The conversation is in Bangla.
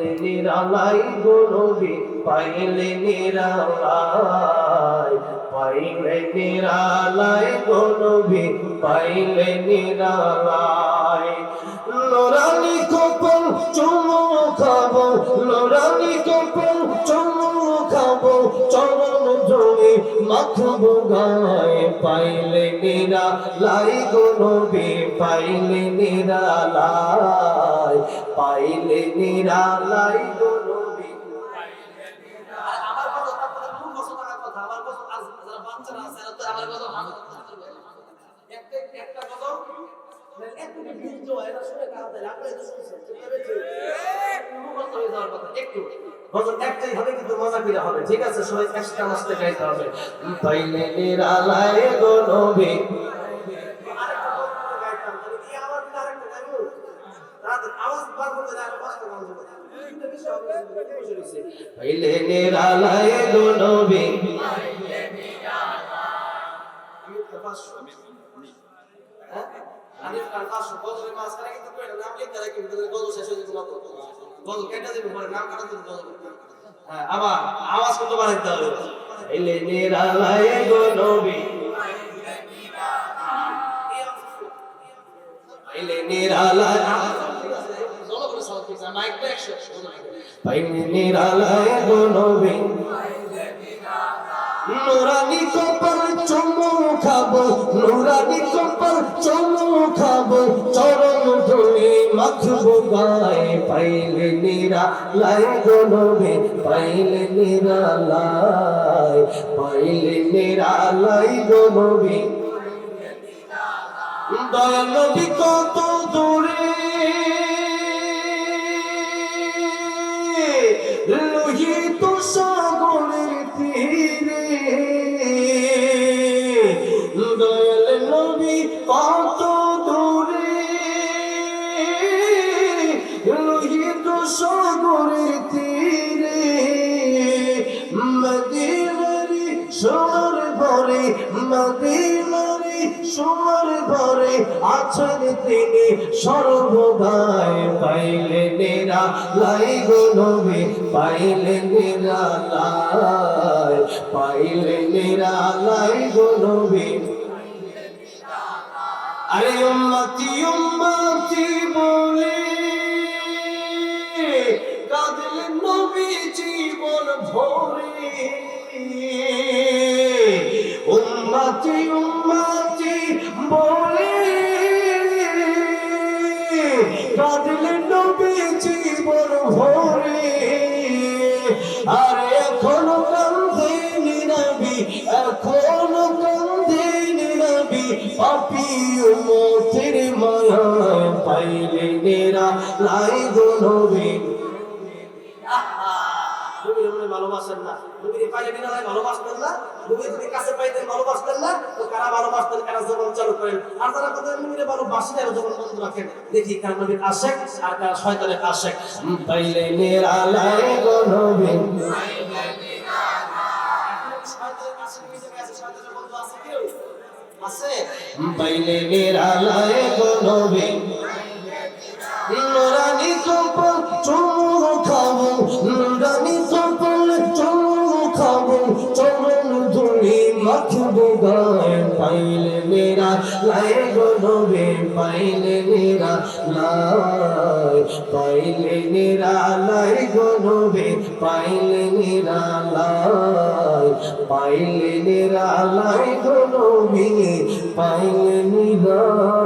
পাইলে নিরালাই গো নবী পাইলে নিরালাই, পাইলে নিরালাই গো নবী পাইলে নিরালাই। নোরানি কপল চুমু খাবো, নোরানি কপল চুমু খাবো, চরণ ধরে মাখবো গায়ে, পাইলে নিরালাই গো নবী পাইলে নিরালাই, পাইলে নিরালাই গো নবী। আমার কথা খুব পছন্দ করার কথা, আমার কথা আজ যারা বাচ্চারা আছে আমার কথা ভালো একটা কথা একটু ভিডিও এটা শুনে কাঁদতে আপনি তো শুনছেন ঠিক আছে পুরো কথা হয়ে যাওয়ার কথা একটু বলুন একটাই হবে কিন্তু মজা করে হবে ঠিক আছে সবাই একটা মাসতে গাইতে হবে পাইলে নিরালাই গো নবী আরেকটা কথা গাইতাম মানে কি আমার আরেকটা গাইবো রাত আওয়াজ বার করতে না কষ্ট গান পাইলে নিরালাই গো নবী পাইলে নিরালাই আমি তো পাঁচশো হ্যাঁ আমি কাল পাঁচশো গজলে মাছ করে কিন্তু কইরা নাম লিখতে রাখি কিন্তু গজল শেষ হয়ে যেত গজল কেটে দেব পরে নাম কাটা দেব গজল হ্যাঁ আবার আওয়াজ কত বাড়াইতে হবে পাইলে নিরালাই গো নবী পাইলে নিরালাই পাইলে নিরালাই গো নবী নুরানি কপাল চুমু খাবো, নুরানি কপাল চুমু খাবো, চরণ ধরে মাখবো গায়ে, পাইলে নিরালাই গো নবী পাইলে নিরালাই, পাইলে নিরালাই গো নবী। দয়াল নবী কত দূরে লোহিত সাগরের তীরে, দয়াল নবী কত দূরে লোহিত সাগরের তীরে, মদিনারি সোনার ঘরে, মদিনারি সোনার ঘরে আছেন তিনি সর্বদাই, পাইলে নিরালাই গো নবী পাইলে নিরালাই, পাইলে নিরালাই গো নবী। আরে উম্মতি উম্মতি বলে কাঁদলেন নবী জীবন ভরে, উম্মতি উম্মতি বলে কাঁদলেন নবী জীবন ভরে, আরে এখনো কাঁদেন নবী, এখনো কাঁদেন নবী, পাপী উম্মতের মায়ায়, পাইলে নিরালাই গো নবী। নবীর ভালোবাসেন না, নবীর পাইলে নিরালাই ভালোবাসতেন না, নবীর যদি কাছে পাইতেন ভালোবাসতেন না, তো কারা ভালোবাসতেন কারা জবান চালু করেন, আর যারা কথা নবীর ভালোবাসেন আর জবান বন্ধ রাখেন, দেখি কার নবীর আশিক আর কার শয়তানের আশিক। পাইলে নিরালাই গো নবী পাইলে নিরালাই, শয়তানের আশিক মিশে গেছে, শয়তানের বন্ধু আছে কেউ আছে? পাইলে নিরালাই গো নবী নুরানি কপাল চুমু খাবো, নুরানি কপাল চুমু খাবো, চরণ ধরে মাখবো গায়ে, পাইলে নিরালাই গো নবী পাইলে নিরালাই, পাইলে নিরালাই গো নবী পাইলে নিরালাই, পাইলে নিরালাই গো নবী পাইলে নিরালাই।